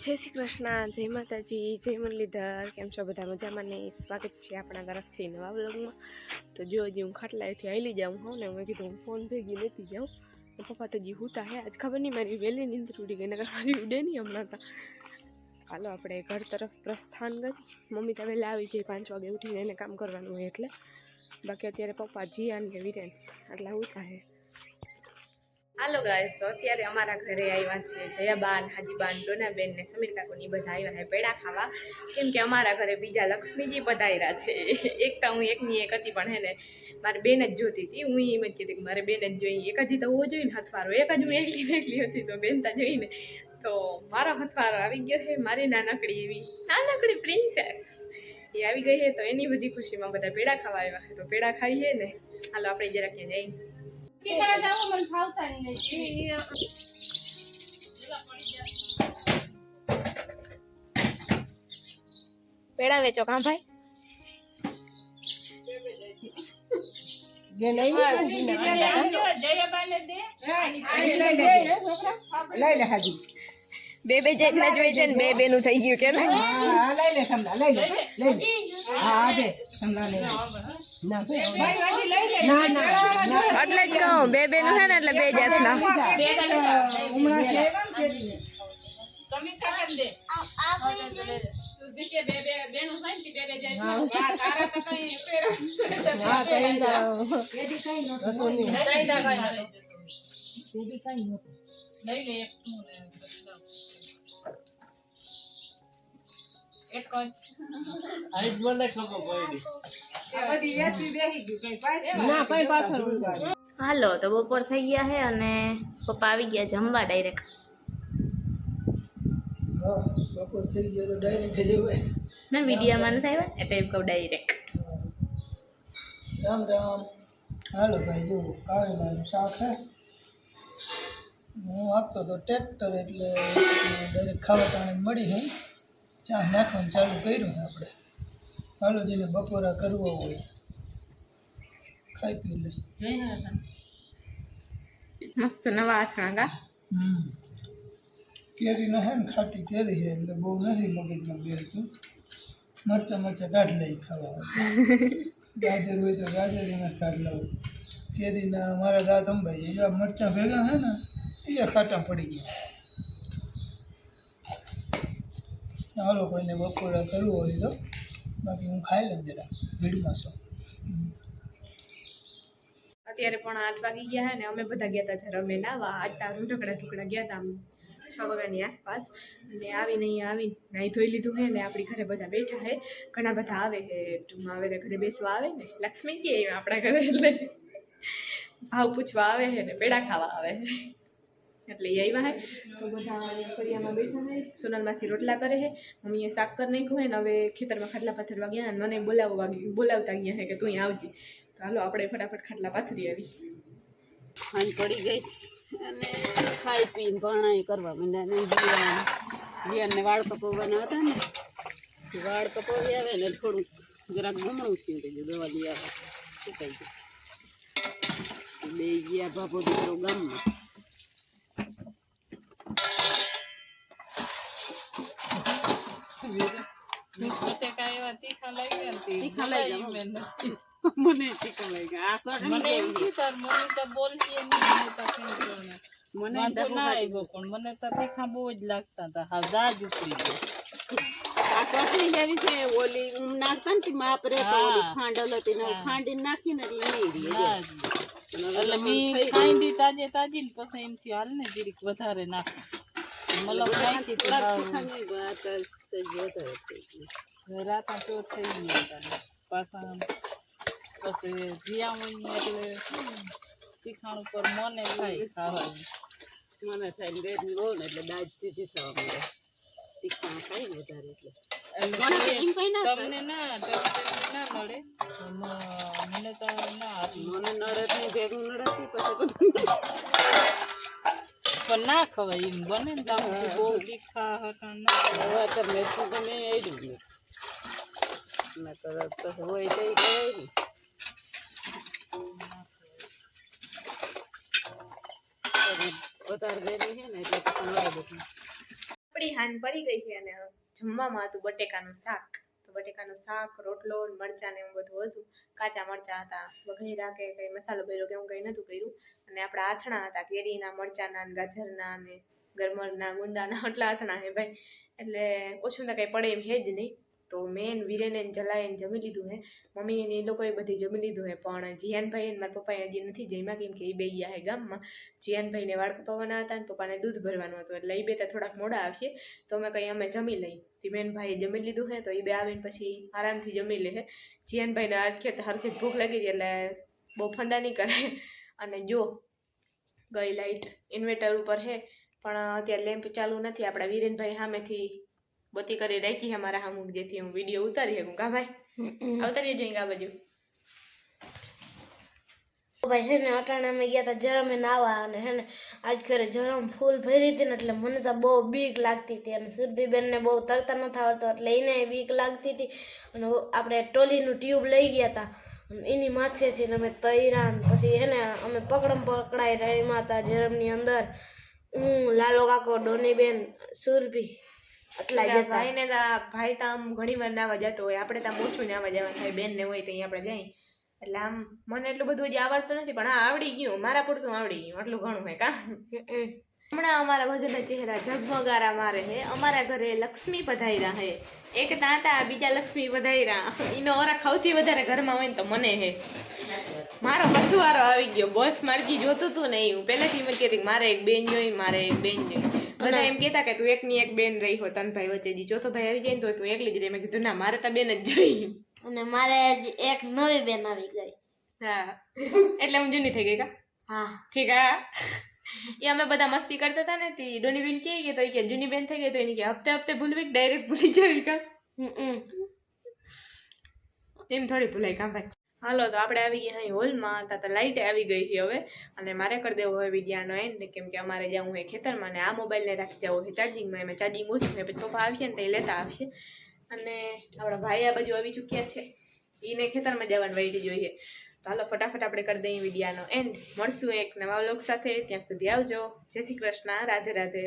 જય શ્રી કૃષ્ણ, જય માતાજી, જય મુરલીધર. કેમ છો બધા? મજામાં ને? સ્વાગત છે આપણા તરફથી નવા વ્લોગમાં. તો જો હજી હું ખાટલાએથી હાલી જાઉં હોઉં ને મેં કીધું હું ફોન ભેગી લેતી જાઉં. તો પપ્પા તો હજી હુતા હે. આજ ખબર નહીં મારી વહેલી નીંદર ઉડી ગઈ, નકર મારી ઉડે નહીં હમણાં તો. હાલો આપણે ઘર તરફ પ્રસ્થાન કરી. મમ્મી તો વહેલા આવી જાય, 5 વાગે ઉઠીને એને કામ કરવાનું હોય એટલે. બાકી અત્યારે પપ્પા જીયાન ને વીરેન આટલા હુતા હે. હાલો ગાઈસ, તો અત્યારે અમારા ઘરે આવ્યા છે જયાબાન, હાજીબાન, ડોનાબેન ને સમીર કાકુની બધા આવ્યા છે પેડા ખાવા. કેમ કે અમારા ઘરે બીજા લક્ષ્મીજી પધાર્યા છે. એક તો હું એકની એક હતી, પણ હે ને મારી બેન જ જોતી હતી. હું એમ જ કીધી કે મારે બેન જ જોઈએ. એક હતી તો હોવો જોઈએ ને હથવારો, એક જ હું એકલી હતી તો બેન તા જોઈને તો મારો હથવારો આવી ગયો છે. મારી નાનકડી પ્રિન્સેસ એ આવી ગઈ છે. તો એની બધી ખુશીમાં બધા પેડા ખાવા આવ્યા છે. તો પેડા ખાઈએ ને. હાલો આપણે જરાક ત્યાં જઈએ. પેડા વેચો કાં ભાઈ? બે જેટલા જ હોય છે ને, બે બેનું થઈ ગયું કે ને? એટલે જ કહું, બે બેનું છે ને એટલે બે જાતના. હાલો, તો બપોર થઈ ગયા છે અને પપ્પા આવી ગયા જમવા ડાયરેક્ટ. બપોર થઈ ગયો તો ડાયરેક્ટ જવાય ના, વિડીયોમાં નથી આવ્યા એટલે એમ કહું ડાયરેક્ટ. રામ રામ. હાલો ભાઈ, જો કાળીમાનું શાક હે. હું આપતો તો ટ્રેક્ટર એટલે ડાયરેક્ટ ખાવા ટાણે મળી હોય. ચા નાખવાનું ચાલુ કર્યું છે આપણે. હાલો, જેને બપોરા કરવો હોય ખાઈ પી લે. મસ્ત નવા અથાણા કા. કેરીના હે ને ખાટી કેરી છે એટલે બહુ નથી મગજમાં બેસતું. મરચાં કાઢ લઈ ખાવા. ગાજર હોય તો ગાજર એના કાઢ લઉં. કેરીના મારા દાંત અંબાઈ જાય. એવા મરચાં ભેગા છે ને એ ખાટા પડી ગયા. હાલો, કોઈને બપોરા કરવું હોય તો. બાકી હું ખાઈ લઉં જરા ભીડમાં છું. અત્યારે પણ 8 વાગી ગયા હે ને અમે બધા ગયા હતા જરા અમે નાવા. આજ તારું ઢગડા ગયા હતા 6 વાગ્યાની આસપાસ. અને આવીને અહીંયા આવીને નાહી ધોઈ લીધું હે ને આપણી ઘરે બધા બેઠા હે. ઘણા બધા આવે છે ટૂંકમાં આવે ઘરે બેસવા આવે ને. લક્ષ્મીજી આવ્યા આપણા ઘરે એટલે ભાવ પૂછવા આવે છે ને પેડા ખાવા આવે છે એટલે એ આવ્યા હે. તો બધા ફરિયામાં બેઠા હે. સોનલ માસી રોટલા કરે છે, મમ્મીએ શાક કરી નાખ્યું હે ને હવે ખેતરમાં ખાટલા પાથરવા ગયા અને મને બોલાવતા ગયા છે કે તું અહીં આવજે. તો હાલો આપણે ફટાફટ ખાટલા પાથરી આવી. ખાંડ પડી ગઈ અને ખાઈ પીને ભણાઈ કરવા માંડ્યા. જીયાને વાળ કપાવવાના હતા ને, વાળ કપાવી આવે ને થોડુંક જરાક ગમણું થયું થઈ ગયું. દવા લઈ આવે સુકાઈ ગયું. બે ગયા બાપો દીકરો ગામમાં. મને તીખા લાગ્યા. આ સોટ મને ના આવ્યો પણ મને તો તીખા બહુ જ લાગતા હતા. હા, દાજ ઉપડી ગયો. આ ચટણી જેવી છે. ઓલી નાખતા ને માપરે તો ઓલી ખાંડલ હતી ને ખાંડી નાખીને એટલે નહીં એટલે મેં ખાંડી તાજી ને પછી એમ થયું હાલ ને જીરીક વધારે નાખી મતલબ રાતા ચોર થઈ ગયો પાછા. પછી જીયા હોય એટલે તીખાણ ઉપર મને થાય ખાવાનું. મને થાય ને રેડ બહુ ને એટલે દાજ સીધી થવા મળે. તીખાણ ખાઈ ને વધારે એટલે તમને ના નડે. મને તો ના મને નડે નહીં ભેગું નડે પછી પણ ના ખવાય એમ બને ને બહુ તીખા હતા ના તમે ગમે આવી ના તરત હોય તો ખવાય ને. વધારે ગેરી છે ને એટલે પછી આપણી હાન પડી ગઈ છે અને જમવામાં હતું બટેકાનું શાક. તો બટેકાનું શાક, રોટલો, મરચાં ને એવું બધું હતું. કાચા મરચાં હતા, વઘાર્યા કે કંઈ મસાલો ભર્યો કે એવું કંઈ નહોતું કર્યું. અને આપણા આથણા હતા કેરીના, મરચાંના, ગાજરના અને ગરમરના, ગુંદાના એટલા આથણા હે ભાઈ. એટલે ઓછું તો કંઈ પડે એમ હે જ નહીં. તો મેન વીરેને જલાઈને જમી લીધું હે. મમ્મી ને એ લોકોએ બધી જમી લીધું હે, પણ જીયાનભાઈ અને મારા પપ્પાએ હજી નથી જમ્યા કેમ કે એ બે ગયા હે ગામમાં. જીયાનભાઈને વાળ કપાવવાના હતા અને પપ્પાને દૂધ ભરવાનું હતું, એટલે એ બે તો થોડાક મોડા આવશે. તો અમે જમી લઈ. જીમેનભાઈએ જમી લીધું હે, તો એ બે આવીને પછી આરામથી જમી લે હે. જીયાનભાઈને આખી હરખી ભૂખ લાગી હતી એટલે બહુ ફંદા નહીં કરે. અને જો ગઈ લાઈટ ઇન્વર્ટર ઉપર હે, પણ અત્યારે લેમ્પ ચાલુ નથી. આપણા વીરેનભાઈ સામેથી બત્તી કરી રાખી છે મારા સામું, જેથી હું વિડીયો ઉતારી શકું. કા ભાઈ ઉતારી જોઈએ આ બાજુ. ભાઈ છે ને અટાણે અમે ગયા હતા જરમે નાવા, અને હે ને આજ ખરે જરમ ફૂલ ભરી હતી ને એટલે મને તો બહુ બીક લાગતી હતી. અને સુરભીબેનને બહુ તરતા નથી આવડતો એટલે એને બીક લાગતી હતી. અને આપણે ટોલીનું ટ્યુબ લઈ ગયા હતા એની માથેથી ને અમે તૈરા, પછી હે ને અમે પકડમ પકડાઈ રમ્યા હતા જરમની અંદર. હું, લાલો કાકો, ડોનીબેન, સુરભી એટલા જ હતા. ભાઈ તો આમ ઘણી વાર નાવા જતો હોય, આપણે તો આમ ઓછું નાવા જવાનું થાય. બેન ને હોય તો અહીંયા આપણે જઈએ. એટલે આમ મને એટલું બધું હજી આવડતું નથી, પણ હા આવડી ગયું, મારા પૂરતું આવડી ગયું, એટલું ઘણું હોય કા. હમણાં અમારા બધાના ચહેરા ઝગમગારા મારે હે. અમારા ઘરે લક્ષ્મી પધાર્યા હે. એક તાતા, બીજા લક્ષ્મી પધાર્યા. એનો ઓરા સૌથી વધારે ઘરમાં હોય ને તો મને હે. મારો પથવારો આવી ગયો. બોસ મારજી જોતું તું ને એવું પહેલાથી મેં કહેતી મારે એક બેન જોઈ, મારે એક બેન જોઈ. બધા એમ કહેતા કે તું એકની એક બેન રહી હો, તન ભાઈ વચ્ચે ચોથો ભાઈ આવી જાય ને તો તું એકલી જ રહી. મેં કીધું ના, મારે તો બેન જ જોઈ. અને મારે એક નવી બેન આવી ગઈ. હા, એટલે હું જૂની થઈ ગઈ કા. હા ઠીક. હા, એ અમે બધા મસ્તી કરતા હતા ને, તે ડોની બેન કે તો એ કે જૂની બેન થઈ ગઈ, તો એની કે હપ્તે હપ્તે ભૂલવી ડાયરેક્ટ ભૂલી જવી કા. એમ થોડી ભૂલાય કા ભાઈ. હાલો, તો આપણે આવી ગયા અહીં હોલમાં. તો લાઈટ આવી ગઈ છે હવે, અને મારે કરી દેવો હોય વિડીયાનો એન્ડ, કેમ કે અમારે જવું હોય ખેતરમાં ને આ મોબાઈલને રાખી જવું હોય ચાર્જિંગમાં. એમાં ચાર્જિંગ ઓછું હોય, પછી પપ્પા આવીએ ને તો એ લેતા આવીએ. અને આપણા ભાઈ આ બાજુ આવી ચૂક્યા છે, એને ખેતરમાં જવાનું વાઈટી જોઈએ. તો હાલો ફટાફટ આપણે કરી દઈએ વિડીયાનો એન્ડ. મળશું એક નવા વ્લોગ સાથે. ત્યાં સુધી આવજો. જય શ્રી કૃષ્ણ. રાધે રાધે.